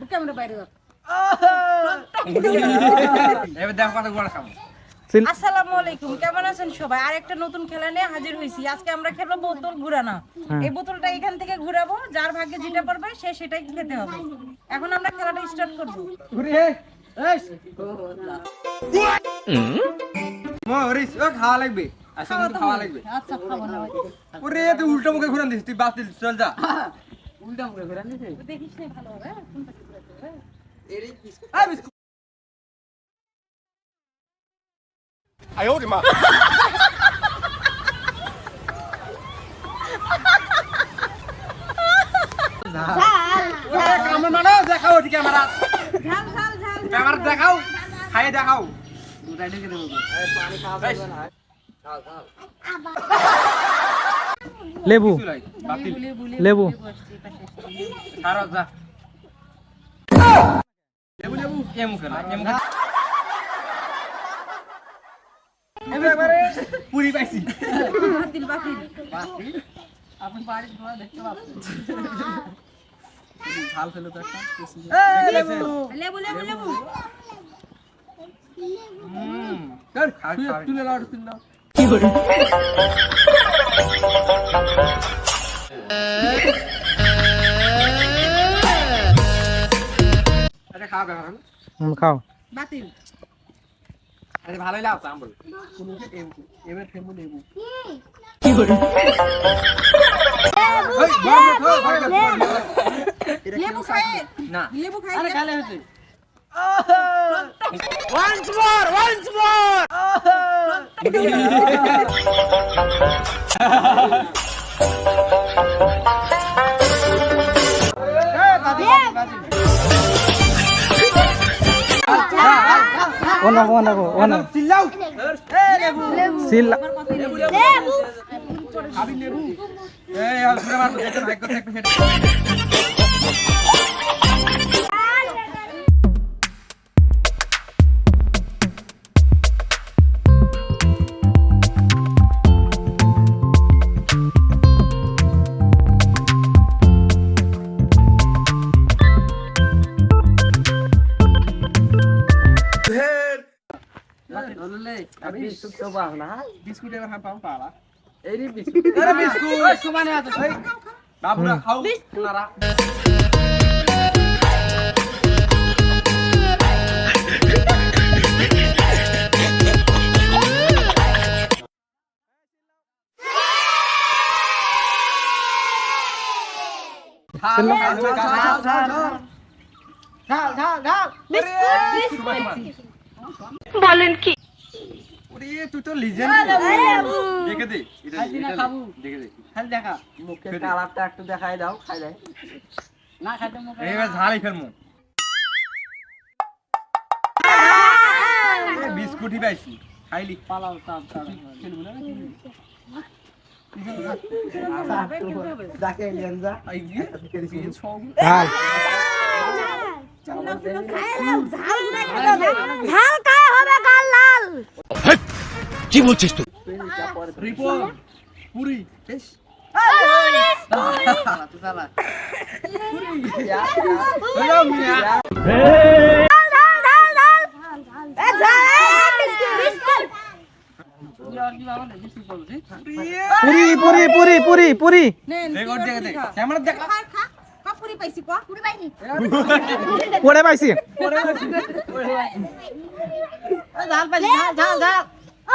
Camera বাইরে এবার দেখো কত বড় খাবো। আসসালামু আলাইকুম, কেমন আছেন সবাই? আর একটা নতুন খেলা নিয়ে হাজির হয়েছি। আজকে আমরা খেলবো বোতল ঘুরানো। এই বোতলটা এখান থেকে ঘুরাবো, যার ভাগ্যে যেটা পড়বে সে সেটাই খেতে হবে। এখন আমরা খেলাটা স্টার্ট করবো। মরিস ও খাওয়া লাগবে, আসলে তো খাওয়া লাগবে। আচ্ছা, খাবো না ভাই। ওরে তুই উল্টো মুখে ঘুরান দিস, তুই বাতিল, চল যা। উল্টা মুখে ঘুরান দিছে। দেখিস না ভালো হবে, কোনটা কি ঘুরাতে হবে? এরই বিস্কুট। I biscuit. ক্যামেরা মারো, দেখাও ওটি ক্যামেরা। ঝাল ঝাল ঝাল ক্যামেরা দেখাও, খাইয়ে দেখাও। দুটাই ঢেকে দেবো। পানি খাওয়া যাবে না। খাও খাও। লেবু কিছু নাই, বাতিল। লেবু খারো যা। লেবু লেবু এ মুখে না, এ মুখে। এবারে পুরি পাইছি। বাতিল বাতিল। বাতি। আপনি বাড়ি ধোয়া দেখতে পাচ্ছেন। ঝাল ফেলে তো একটা কিছু। লেবু লেবু লেবু। চল খা খা। তুলে নাও তুলে নাও। কি করে আরে খাও কেমন? খাও বাতিল। আরে ভালোই লাগছে আমবল। কোনো এবার ফেমু নেবো। কি করে ওই বড় লেবু খায় না। লেবু খায়। আরে কালে হচ্ছে। ওনা ওনা ওনা চিল্লাও। সিল খাবি লেবু। এই আর ঘুরে মারবো, যেটা ভাগ্য থাকবে সেটা। বললে আমি বিস্কুট তো পাও না। বিস্কুট এবার হাম পাও পালা। এরই বিস্কুট। আরে বিস্কুট। ওই সমানে আছে ভাই। বাবুরা খাও আপনারা। ঝাল ঝাল ঝাল। বলেন কি? ওরে তুই তো লিজেন্ড। দেখে দে, এটা খাইছি না খাবো। দেখে দে। খালি দেখা মুখের কালারটা একটু দেখাই দাও, খাই দেয় না খাইতে মুখে। এবার ঝালই ফেলমু। বিস্কুটই পাইছি, খাইলি। পালাও তাপ তাপ খেলবো না নাকি? দেখে গেঞ্জা এই গিয়ে সব ঝাল ঝাল খায় হবে গাল লাল। কি বলছিস তুই রিপন পুরি বেশ। চালা হ্যালো মিয়া। পুরি পুরি পুরি পুরি পুরি রেকর্ড দেখে দে, ক্যামেরা দেখা। পুরি পাইছি কো? পুরি পাইনি। পড়ে পাইছি ঝাল পাইছি ঝাল ঝাল ঝাল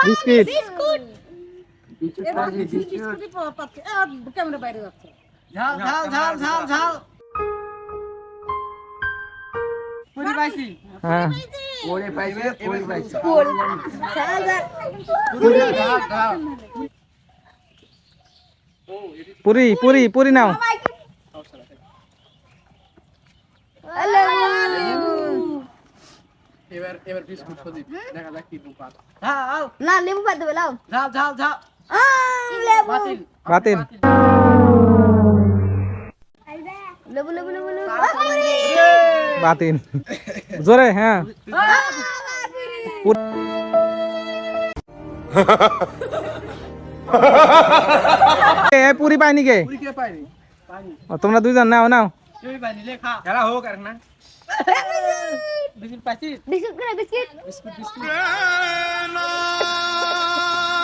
বিস্কিট বিস্কুট। এবার বিস্কুটই পাচ্ছে। ক্যামেরা বাইরে যাচ্ছে। ঝাল ঝাল ঝাল ঝাল ঝাল পুরি পাইছি হ্যাঁ পুরি পাইছি পুরি পাইছি পুরি পুরি পুরি নাও এবার বিস্কুট সদীপ দেখা যাক কি রূপ আছে। ঝাল না লেবু পাই দেবে লাও। ঝাল ঝাল ঝাল লেবু বাতিল বাতিল লেবু লেবু লেবু লেবু। বাতিল জোরে হ্যাঁ পুরি পাইনি কে পুরি কে পাইনি? তোমরা দুইজন নাও নাও তুই বানিলে খা খেলা হোক আর না বিস্কুট পাইছিস বিস্কুট করে বিস্কিট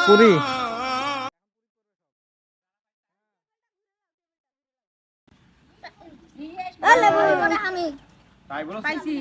পুরি আলে বলি করে আমি তাই বলো পাইছি